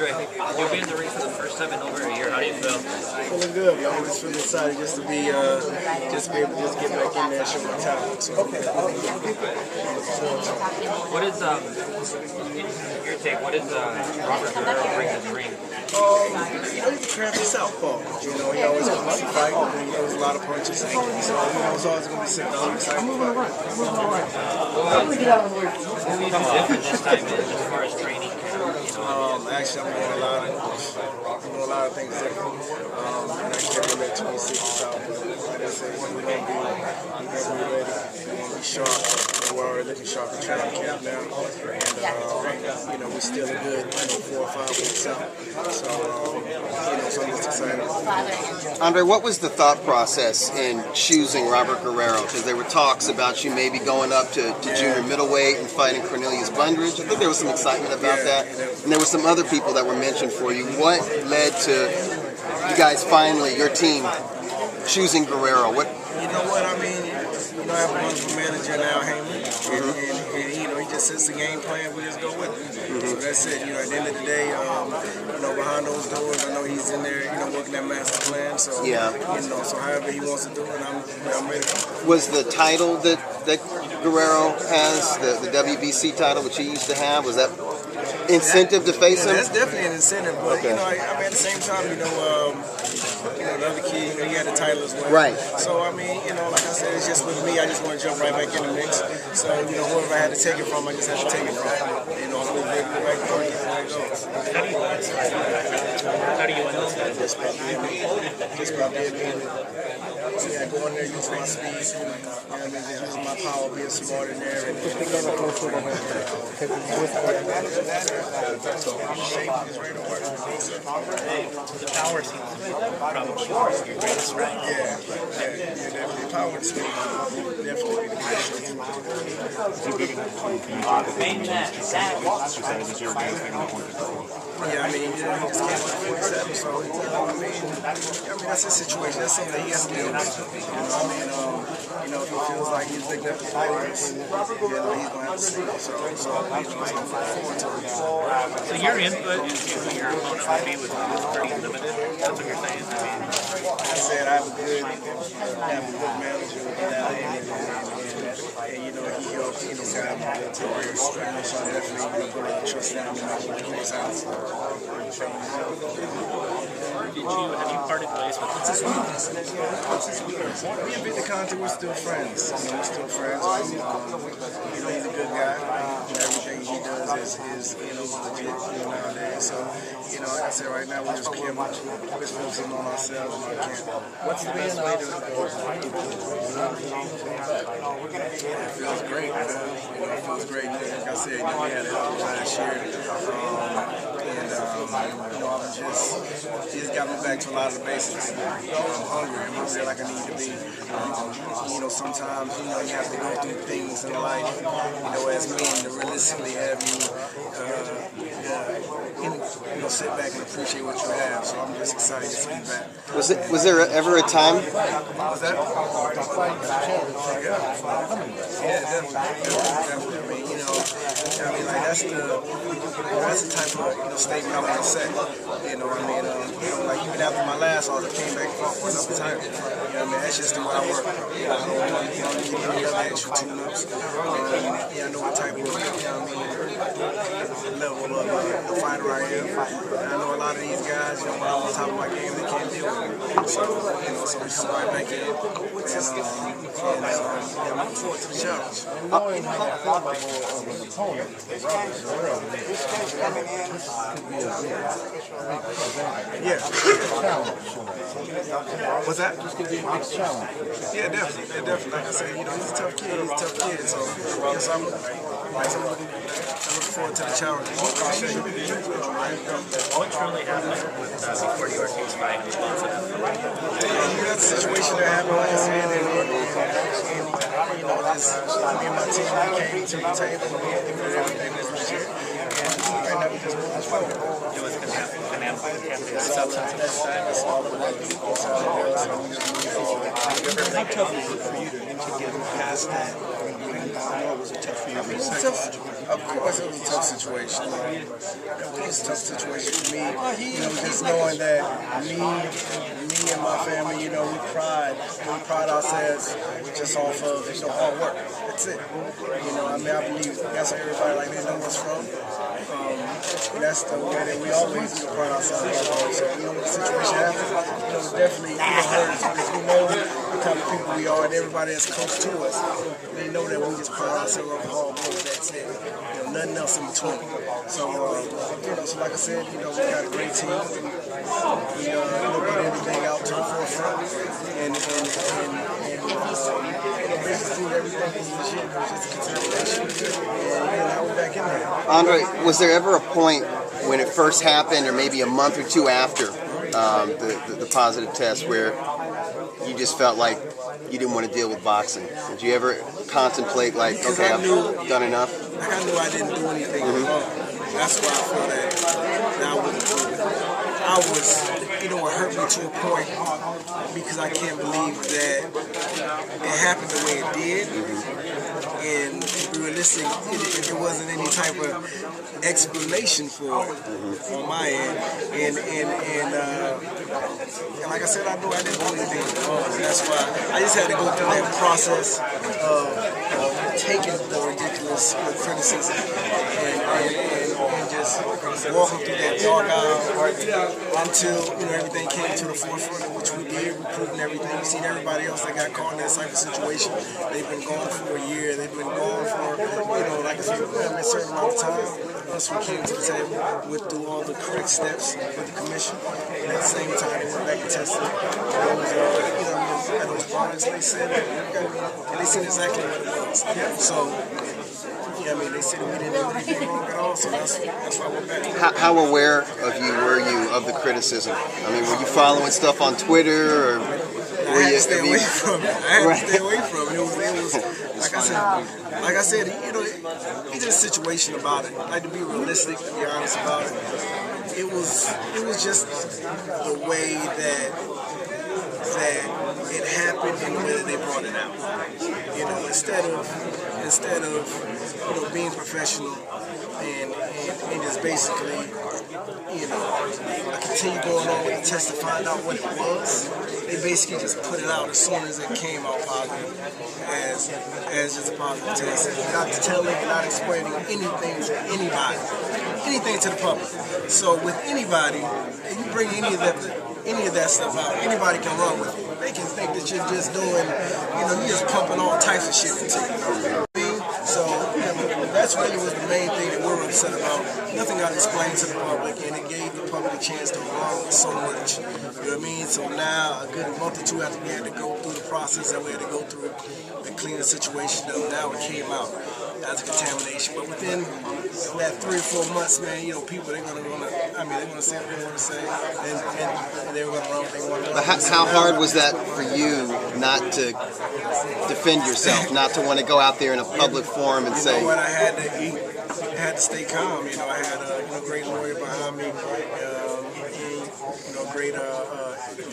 Andre, you'll be in the ring for the first time in over a year. How do you feel? Feeling good, man. I'm just feeling excited just to be able to just get back in there and show my talent. So, what is your take? What is Robert Guerrero bring to the ring? He's a crafty southpaw. He always comes to fight. He throws a lot of punches. So, it's always going to be sitting down. I'm moving around. What's different this time as far as training? Actually, I'm doing a lot of things different. Next year, we're at 26 out, but like I said, we're going to be ready. We're going to be sharp. We're already looking sharp in training camp now, and we're still a good 4 or 5 weeks out. So, so I'm just excited. Andre, what was the thought process in choosing Robert Guerrero? Because there were talks about you maybe going up to junior middleweight and fighting Cornelius Bundridge. I think there was some excitement about that. And there were some other people that were mentioned for you. What led to you guys finally, your team, choosing Guerrero? What? You know what I mean? I have a wonderful manager now, Heyman, and he just sets the game plan. We just go with it. So that's it. At the end of the day, behind those doors, I know he's in there, working that master plan. So so however he wants to do it, I'm ready. Was the title that Guerrero has, the WBC title, which he used to have, was that incentive to face him? That's definitely an incentive, but at the same time, the other kid, he had the title as well. Right. So like I said, it's just with me. I just want to jump right back in the mix. So whoever I had to take it from, I just had to take it from. I'm going to go back and get where it goes. How do you win this? Just by being me. Go in there, use my speed. Just use my power, being smart in there, and the power seems to be probably your greatest strength. Definitely. Power and speed definitely the greatest strength. Yeah, he just came with 47, so that's his situation. That's something that he has to deal with. If he feels like he's picked up the favorites, he's going to have to see it. So he's going to forward to it. So your input into who your opponent would be was pretty limited. That's what you're saying. Like I said, I have a good manager now, and he helps, guide me to where it's strong. So I definitely trust him and what he comes out. Have you parted ways with him? Me and Victor Conte, we're still friends. We're still friends. He's a good guy. Everything he does is legit nowadays. So, like I said, right now we're just focusing on ourselves and our camp. What's the best way to go? It feels great, man. It feels great. Like I said, we had it last year. Just got me back to a lot of the basics. I'm hungry. I'm hungry like I need to be. Sometimes, you have to go through things in life, as men to realistically have you, sit back and appreciate what you have. So I'm just excited to be back. Was there ever a time? Was that? Yeah, definitely. Like that's the type of statement I want to say. Like even after my last loss, I came back for another time. That's just the way I work. I don't want to get any other extra tune-ups. I know what type of level of fighter I am. And I know a lot of these guys, when I'm on top of my game, they can't deal with me. So, so we just right back in. And I'm looking forward to the challenge. Yeah. What's that? This could be a big challenge. Yeah, definitely. Like I said, he's a tough kid. So yes, I'm looking forward to the challenge. What truly happened before your team's fight? That's a situation that happened last year, and me and my team came to the table and we did everything this year. And never just moved this forward. It was contaminated That's all it was. That's all it was. How tough was it for you to get past that? I know it was tough for you. It was tough. Of course, it was a tough situation. Of course, it's a tough situation for me. Just knowing that me and my family, we pride ourselves just off of hard work. That's it. I believe that's what everybody like they know what's from. And that's the way that we always pride ourselves on. So when the situation happens, it definitely hurts because we know the type of people we are, and everybody that's close to us, they know that we just pride ourselves on hard work. That's it. Nothing else in between. So, so like I said, we got a great team. We put everything out to the forefront, and basically everything was legit. It was just a contamination, and now we're back in there. Andre, was there ever a point when it first happened, or maybe a month or two after the positive test, where you just felt like you didn't want to deal with boxing? Did you ever contemplate like, okay, I've done enough? Like I knew I didn't do anything wrong. That's why I feel that I wouldn't do it. I was, it hurt me to a point because I can't believe that it happened the way it did. And to be realistic, if there wasn't any type of explanation for it on my end. And like I said, I knew I didn't do anything wrong. That's why I just had to go through that process of taking the ridiculous criticism and just walking through that dark aisle until everything came to the forefront, which we did. We proved everything. You've seen everybody else that got caught in that type of situation. They've been gone for a year. They've been gone for like I said, a certain amount of time. Us, we came to the table, went through all the correct steps with the commission, and at the same time, they went back and tested those products. They said, they said exactly what it was. So, they said we didn't do anything wrong at all, so that's why we're back. How aware were you of the criticism? I mean, were you following stuff on Twitter, or I had to stay away from it. It was like I said, it's just a situation about it. Like, to be realistic, to be honest about it, it was just the way that it happened and the way that they brought it out. Instead of being professional and just basically continue going on with the test to find out what it was. They basically just put it out as soon as it came out positive as just a positive test. Not telling, not explaining anything to anybody, anything to the public. So with anybody, if you bring any of that stuff out, anybody can run with it. They can think that you're just doing, you're just pumping all types of shit into you. So that's really was the main thing that we're upset about. Nothing got explained to the public, and it gave the public a chance to run with so much. You know what I mean? So now, a good month or two after we had to go through the process that we had to go through and clean the situation up, now it came out as a contamination. But within that 3 or 4 months, man, people, they're going to say what they want to say, and they're going to run what they want to run. But how hard was that for you not to defend yourself, not to want to go out there in a public forum and say... I had to stay calm. I had a great lawyer behind me, great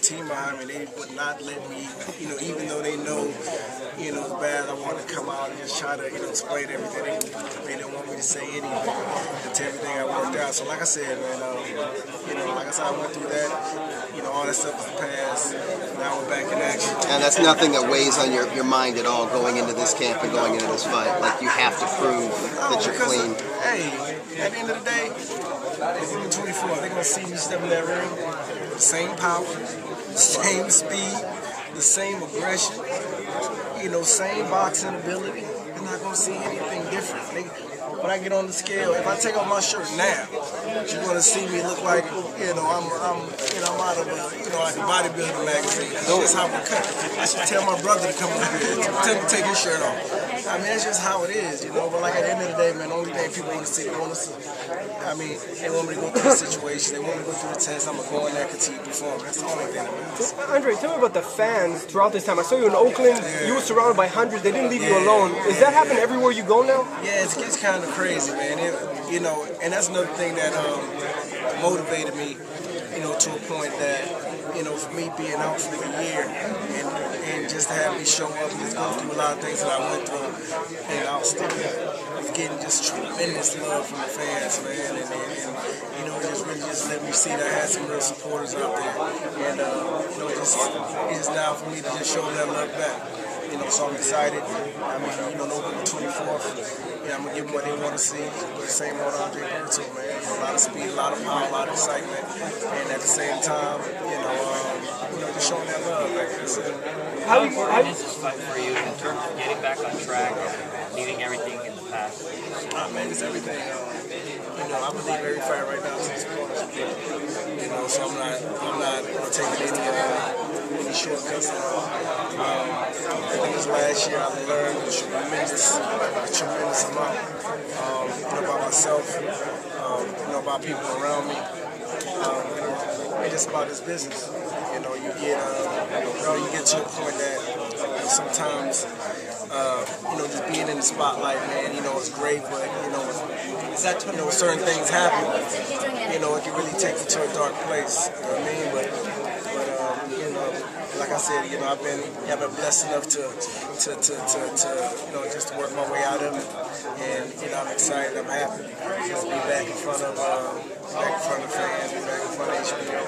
team behind me. They would not let me, even though they know, it's bad, I wanted to come out and just try to, explain everything. They didn't want me to say anything until everything I worked out. So like I said, man, I went through that, all that stuff was past. Now we're back in action. And that's nothing that weighs on your mind at all going into this camp and going into this fight. Like, you have to prove that you're clean. Hey, at the end of the day, if I'm 24, they're going to see me step in that ring. The same power, the same speed, the same aggression, same boxing ability. They're not going to see anything different. When I get on the scale, if I take off my shirt now, you're going to see me look like, I'm out of like a bodybuilding magazine. That's just how we cut. I should tell my brother to come over here. Tell him to take his shirt off. I mean, that's just how it is, you know. But like at the end of the day, man, the only thing people want to see, they want me to go through the situation, they want me to go through the test. I'm gonna go in there, continue to perform. That's the only thing that matters. Andre, tell me about the fans throughout this time. I saw you in Oakland. You were surrounded by hundreds. They didn't leave you alone. Does that happen everywhere you go now? Yeah, it gets kind of crazy, man. You know, and that's another thing that motivated me, you know, to a point that, you know, for me being out for a year and just to have me show up and just go through a lot of things that I went through, and I was still getting just tremendous love from the fans, man, and you know, it just really just let me see that I had some real supporters out there, and you know, it's now for me to just show that love back. You know, so I'm excited. I mean, you know, November 24th, I'm gonna give them what they want to see. The same old Andre Berto, man. You know, a lot of speed, a lot of power, a lot of excitement, and at the same time, you know, just showing that love. Like, How important is this fight for you in terms of getting back on track and leaving everything in the past? Man, it's everything. You know, I believe every fight right now is important. You know, so I'm not taking any shortcuts. I think this last year I learned a tremendous amount. You know, about myself. You know, about people around me. You know, and just about this business. You know, you get to a point that sometimes. You know, just being in the spotlight, man, you know, it's great, but, you know, certain things happen, you know, it can really take you to a dark place, you know what I mean? But you know, like I said, you know, I've been blessed enough to you know, just to work my way out of it, and, you know, I'm excited, I'm happy just to be back in front of fans, be back in front of HBO,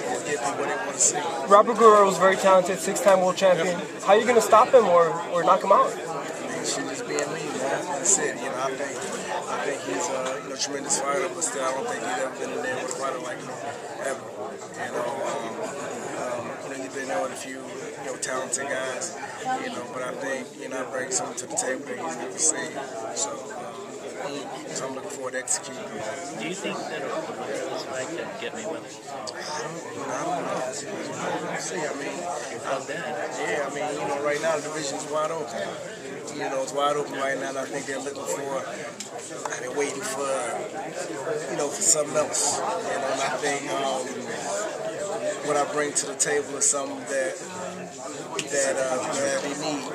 and give people what they want to see. Robert Guerrero is very talented, 6-time world champion. How are you going to stop him or knock him out? He should just be in me, man. That's it. You know, I think he's a tremendous fighter, but still, I don't think he's ever been in there with a fighter like me, ever. You know, you've been there with a few, you know, talented guys. You know, but I think, you know, I bring something to the table that he's never seen. So I'm looking forward to executing. Do you think that this fight can get Mayweather? I don't know. We'll see. I mean, yeah, I mean, you know, right now the division's wide open. You know, it's wide open right now, and I think they're looking for, they're waiting for, you know, for something else. You know, and I think what I bring to the table is something that they need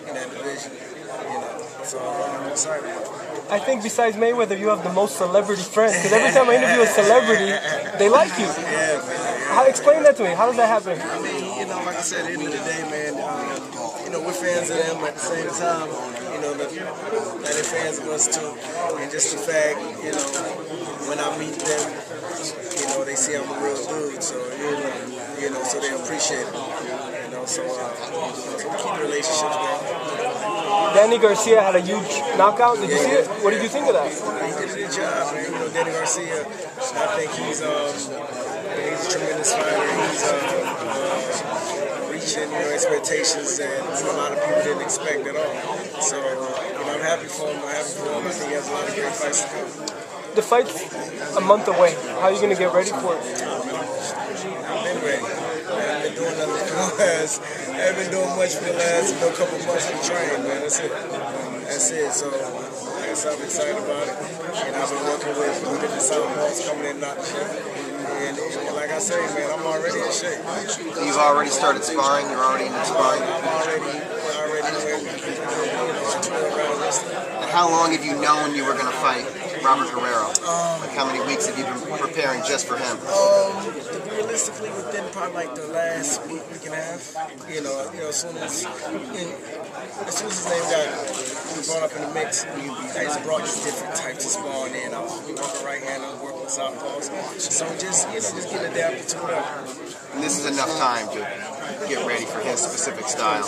in that division. You know, so I'm excited about it. I think besides Mayweather, you have the most celebrity friends. Because every time I interview a celebrity, they like you. Yeah, man. Explain that to me. How does that happen? I mean, you know, like I said, at the end of the day, man, you know, we're fans of them, but at the same time, you know, they're fans of us too. And just the fact, you know, when I meet them, you know, they see I'm a real dude, so, you know, so they appreciate it. You know, so we keep the relationships going. Danny Garcia had a huge knockout. Did you see it? What did you think of that? He did a good job, man. You know, Danny Garcia, I think he's a tremendous fighter. He's reaching, you know, expectations that a lot of people didn't expect at all. So, you know, I'm happy for him. I think he has a lot of great fights to come. The fight's a month away. How are you going to get ready for it? I've been ready. I haven't been doing nothing for the last. I haven't been doing much for the last couple of months to train, man. That's it. So, I guess I'm excited about it. And I've been working with different southpaws coming in, not and like I say, man, I'm already in shape. You've already started sparring. You're already in sparring. I'm already in, you know, 12 round wrestling. How long have you known you were going to fight Robert Guerrero? Like how many weeks have you been preparing just for him? Realistically, within probably like the last week and a half. You know, as soon as his name got brought up in the mix, I just brought these different types of sparring in. I was working right hand, I was working with southpaws. So just getting adapted to whatever. And this is enough time to get ready for his specific style.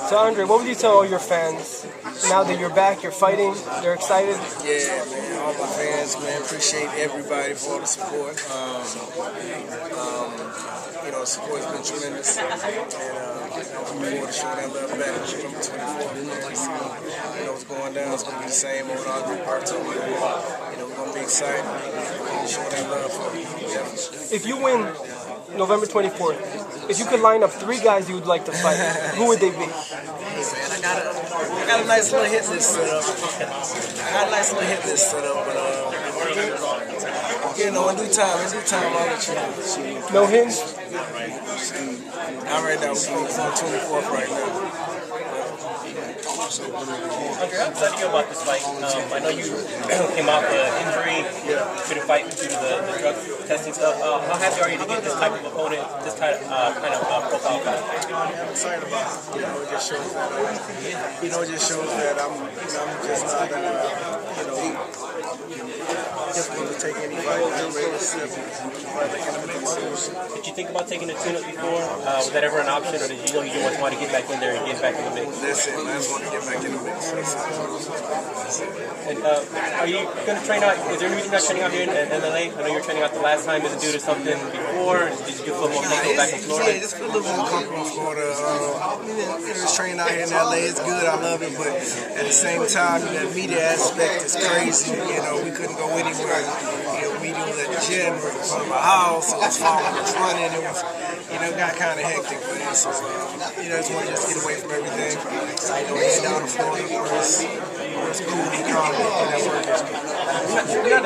So Andre, what would you tell all your fans now that you're back, you're fighting, they're excited? Yeah, man, all my fans, man, appreciate everybody for all the support. You know, the support has been tremendous, and I'm looking forward to showing that love back. November 24th, you know what's going down. It's going to be the same old Andre Berto. You know, we're going to be excited and show that love for me. Yeah. If you win November 24th. If you could line up 3 guys you would like to fight, who would they be? Hey man, I got a nice little hit list set up. But you know, in due time, I'll let you know. No hints? Not right now. We're on 24th right now. Andre, how excited are you about this fight? I know you came off the injury to the fight due to the drug testing stuff. How happy are you to get this type of opponent, this kind of profile guy? I'm excited about it. It just shows that I'm just not just going to take any fight. I'm ready to see Did you think about taking a tune-up before? Was that ever an option, or did you know you just wanted to get back in there and get back in the mix? That's it, man. I just want to get back in the mix. And are you going to train out? Is there any reason you're not training out here in LA? I know you were training out the last time. Is it due to something before? Did you feel more comfortable back in Florida? Yeah, just feel a little more comfortable in Florida. Just training out here in LA is good. I love it, but at the same time, the media aspect is crazy. We couldn't go anywhere. Meeting was at the gym or in front of my house. It was falling, it was running. It was, got kind of hectic. But so, just want to get away from everything. Head down to Florida where it's cool and calm and that work is good.